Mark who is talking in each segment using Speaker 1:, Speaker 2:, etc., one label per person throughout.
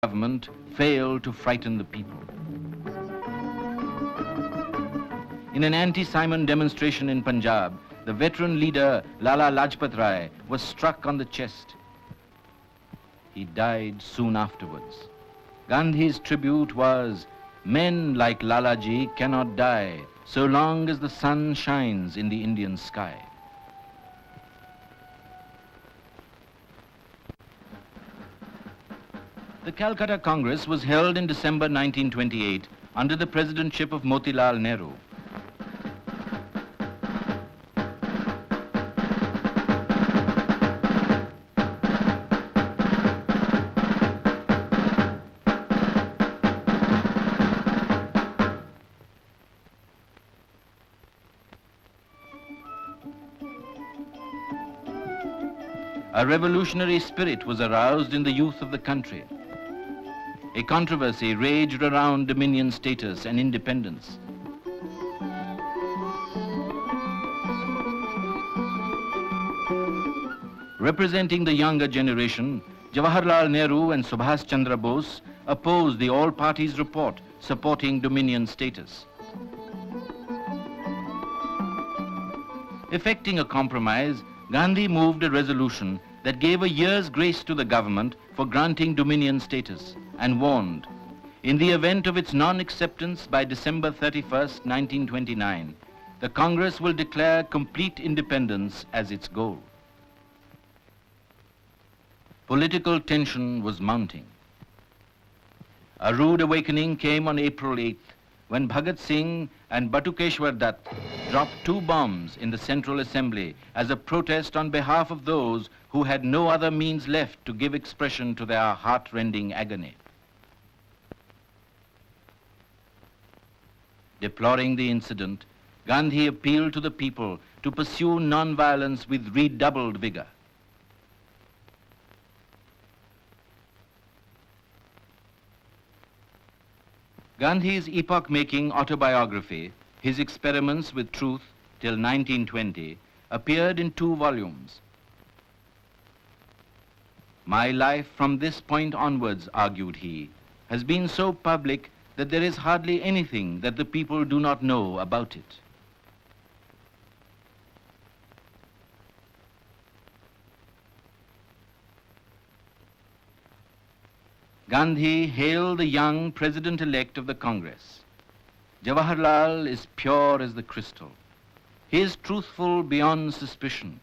Speaker 1: government failed to frighten the people. In an anti-Simon demonstration in Punjab, the veteran leader Lala Lajpat Rai was struck on the chest. He died soon afterwards. Gandhi's tribute was, "Men like Lalaji cannot die so long as the sun shines in the Indian sky." The Calcutta Congress was held in December 1928 under the presidentship of Motilal Nehru. A revolutionary spirit was aroused in the youth of the country. A controversy raged around dominion status and independence. Representing the younger generation, Jawaharlal Nehru and Subhas Chandra Bose opposed the all parties report supporting dominion status. Effecting a compromise, Gandhi moved a resolution that gave a year's grace to the government for granting dominion status and warned, in the event of its non-acceptance by December 31st, 1929, the Congress will declare complete independence as its goal. Political tension was mounting. A rude awakening came on April 8th when Bhagat Singh and Batukeshwar Dutt dropped 2 bombs in the Central Assembly as a protest on behalf of those who had no other means left to give expression to their heart-rending agony. Deploring the incident, Gandhi appealed to the people to pursue non-violence with redoubled vigor. Gandhi's epoch-making autobiography, His Experiments with Truth till 1920, appeared in 2 volumes. "My life from this point onwards," argued he, "has been so public that there is hardly anything that the people do not know about it." Gandhi hailed the young president-elect of the Congress. "Jawaharlal is pure as the crystal. He is truthful beyond suspicion.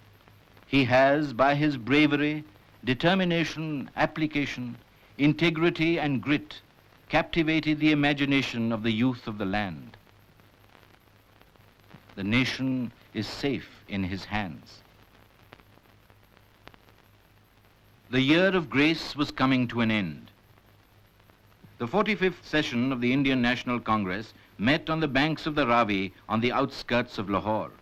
Speaker 1: He has, by his bravery, determination, application, integrity and grit, captivated the imagination of the youth of the land. The nation is safe in his hands." The year of grace was coming to an end. The 45th session of the Indian National Congress met on the banks of the Ravi on the outskirts of Lahore.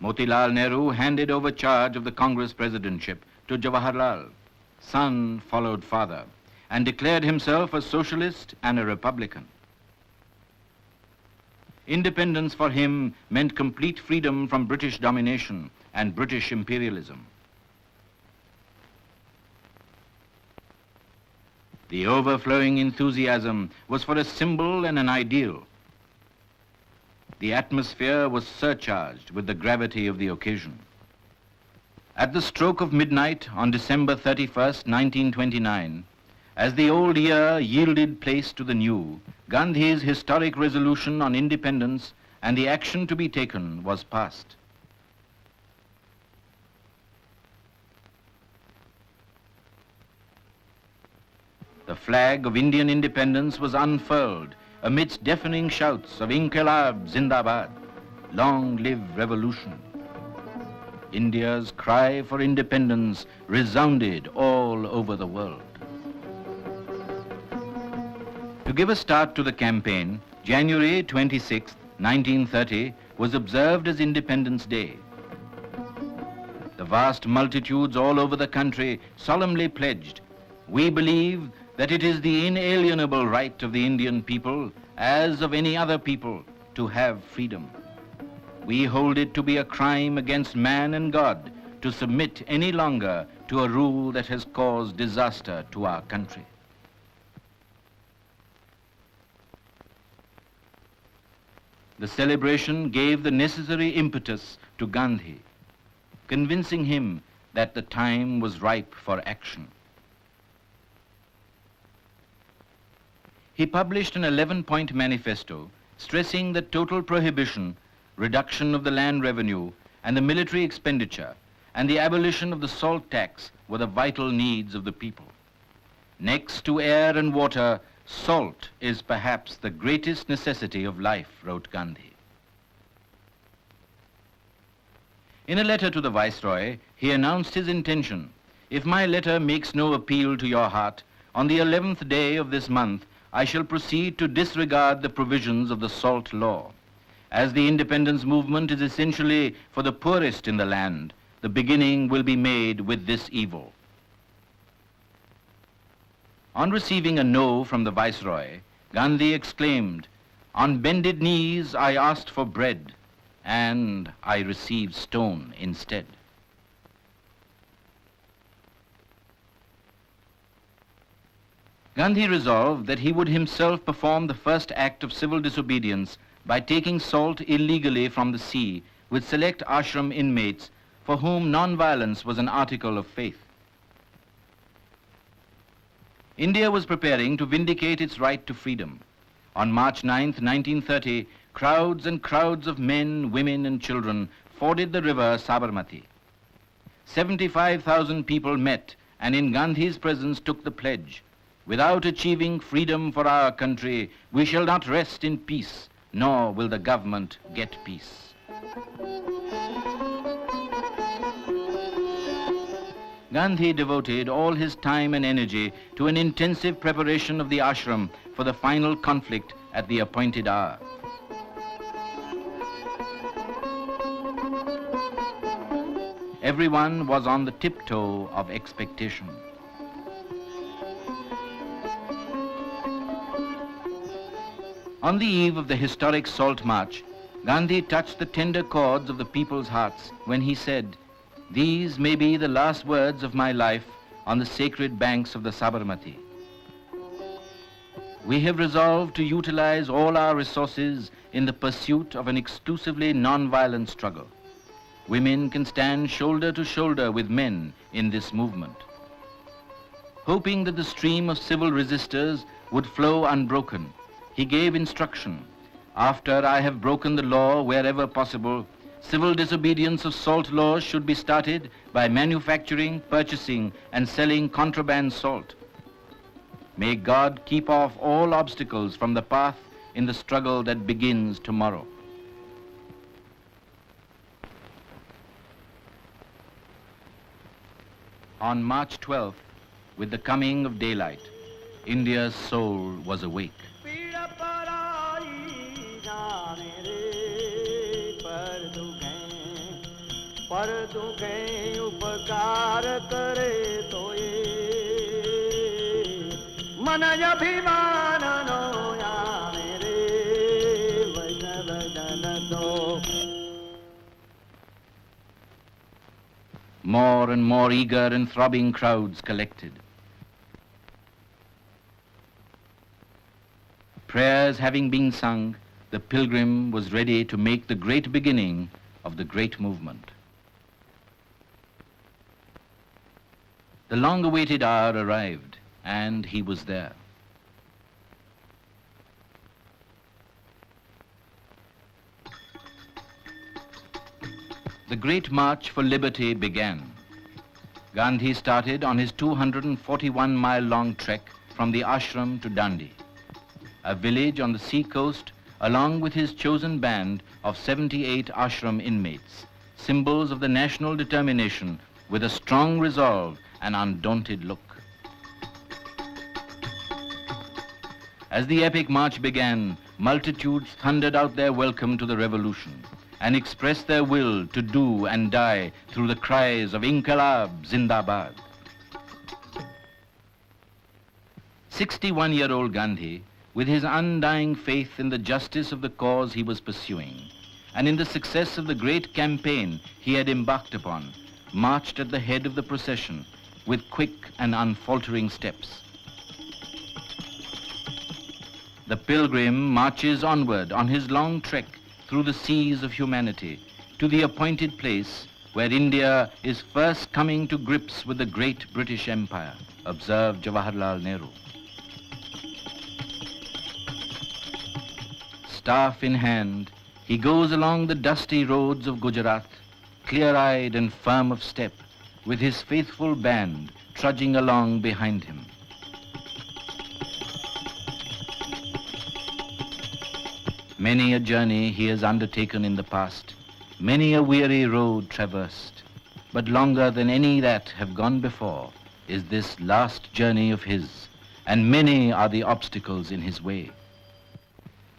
Speaker 1: Motilal Nehru handed over charge of the Congress presidentship to Jawaharlal. Son followed father and declared himself a socialist and a republican. Independence for him meant complete freedom from British domination and British imperialism. The overflowing enthusiasm was for a symbol and an ideal. The atmosphere was surcharged with the gravity of the occasion. At the stroke of midnight on December 31st, 1929, as the old year yielded place to the new, Gandhi's historic resolution on independence and the action to be taken was passed. The flag of Indian independence was unfurled amidst deafening shouts of "Inqilab Zindabad," "Long live revolution." India's cry for independence resounded all over the world. To give a start to the campaign, January 26, 1930 was observed as Independence Day. The vast multitudes all over the country solemnly pledged, "We believe that it is the inalienable right of the Indian people, as of any other people, to have freedom. We hold it to be a crime against man and God to submit any longer to a rule that has caused disaster to our country. The celebration gave the necessary impetus to Gandhi, convincing him that the time was ripe for action. He published an 11-point manifesto stressing that total prohibition, reduction of the land revenue, and the military expenditure, and the abolition of the salt tax were the vital needs of the people. Next to air and water, salt is perhaps the greatest necessity of life, wrote Gandhi. In a letter to the Viceroy, he announced his intention: if my letter makes no appeal to your heart, on the 11th day of this month, I shall proceed to disregard the provisions of the salt law. As the independence movement is essentially for the poorest in the land, the beginning will be made with this evil. On receiving a no from the Viceroy, Gandhi exclaimed, "On bended knees I asked for bread, and I received stone instead." Gandhi resolved that he would himself perform the first act of civil disobedience by taking salt illegally from the sea with select ashram inmates for whom non-violence was an article of faith. India was preparing to vindicate its right to freedom. On March 9th, 1930, crowds and crowds of men, women, and children forded the river Sabarmati. 75,000 people met and in Gandhi's presence took the pledge: without achieving freedom for our country, we shall not rest in peace, nor will the government get peace. Gandhi devoted all his time and energy to an intensive preparation of the ashram for the final conflict at the appointed hour. Everyone was on the tiptoe of expectation. On the eve of the historic Salt March, Gandhi touched the tender chords of the people's hearts when he said, "These may be the last words of my life on the sacred banks of the Sabarmati. We have resolved to utilize all our resources in the pursuit of an exclusively non-violent struggle. Women can stand shoulder to shoulder with men in this movement." Hoping that the stream of civil resistors would flow unbroken, he gave instruction: after I have broken the law wherever possible, civil disobedience of salt laws should be started by manufacturing, purchasing, and selling contraband salt. May God keep off all obstacles from the path in the struggle that begins tomorrow. On March 12th, with the coming of daylight, India's soul was awake. More and more eager and throbbing crowds collected. Prayers having been sung, the pilgrim was ready to make the great beginning of the great movement. The long-awaited hour arrived, and he was there. The great march for liberty began. Gandhi started on his 241-mile-long trek from the ashram to Dandi, a village on the sea coast, along with his chosen band of 78 ashram inmates, symbols of the national determination with a strong resolve and undaunted look. As the epic march began, multitudes thundered out their welcome to the revolution and expressed their will to do and die through the cries of Inqilab Zindabad. 61-year-old Gandhi, with his undying faith in the justice of the cause he was pursuing and in the success of the great campaign he had embarked upon, marched at the head of the procession with quick and unfaltering steps. The pilgrim marches onward on his long trek through the seas of humanity to the appointed place where India is first coming to grips with the great British Empire, observed Jawaharlal Nehru. Staff in hand, he goes along the dusty roads of Gujarat, clear-eyed and firm of step, with his faithful band trudging along behind him. Many a journey he has undertaken in the past, many a weary road traversed, but longer than any that have gone before is this last journey of his, and many are the obstacles in his way.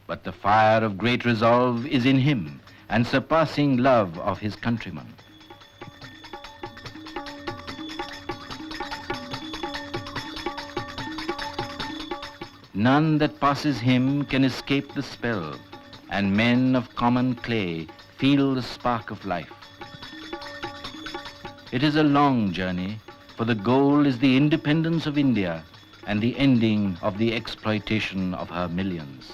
Speaker 1: But the fire of great resolve is in him, and surpassing love of his countrymen. None that passes him can escape the spell, and men of common clay feel the spark of life. It is a long journey, for the goal is the independence of India and the ending of the exploitation of her millions.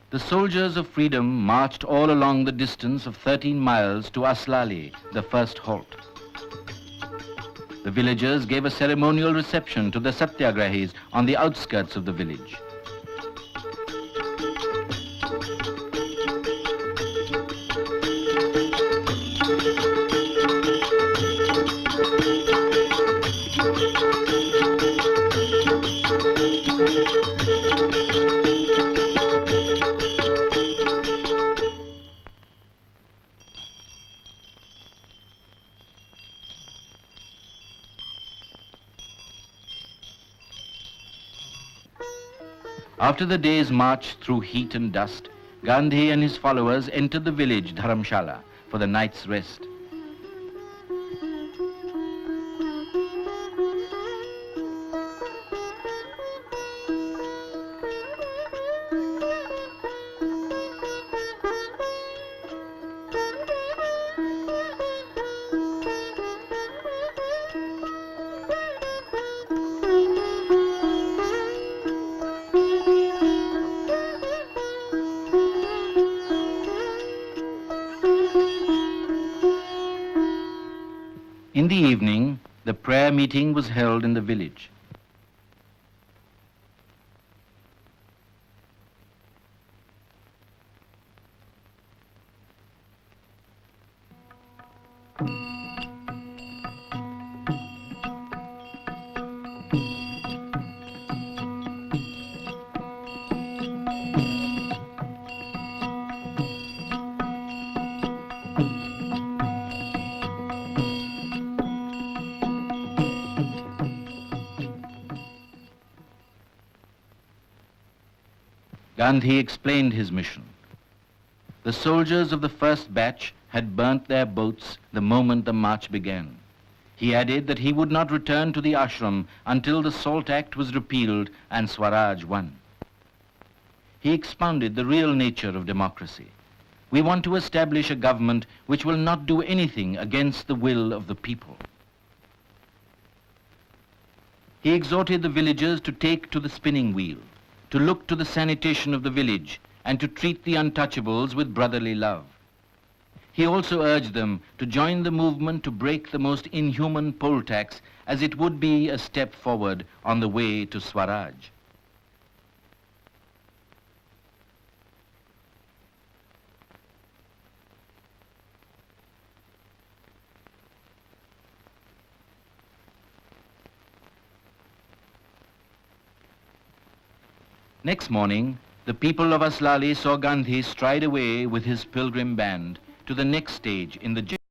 Speaker 1: The soldiers of freedom marched all along the distance of 13 miles to Aslali, the first halt. The villagers gave a ceremonial reception to the satyagrahis on the outskirts of the village. After the day's march through heat and dust, Gandhi and his followers entered the village Dharamshala for the night's rest. In the evening, the prayer meeting was held in the village. Gandhi explained his mission. The soldiers of the first batch had burnt their boats the moment the march began. He added that he would not return to the ashram until the Salt Act was repealed and Swaraj won. He expounded the real nature of democracy. We want to establish a government which will not do anything against the will of the people. He exhorted the villagers to take to the spinning wheel, to look to the sanitation of the village, and to treat the untouchables with brotherly love. He also urged them to join the movement to break the most inhuman poll tax, as it would be a step forward on the way to Swaraj. Next morning, the people of Aslali saw Gandhi stride away with his pilgrim band to the next stage in the journey.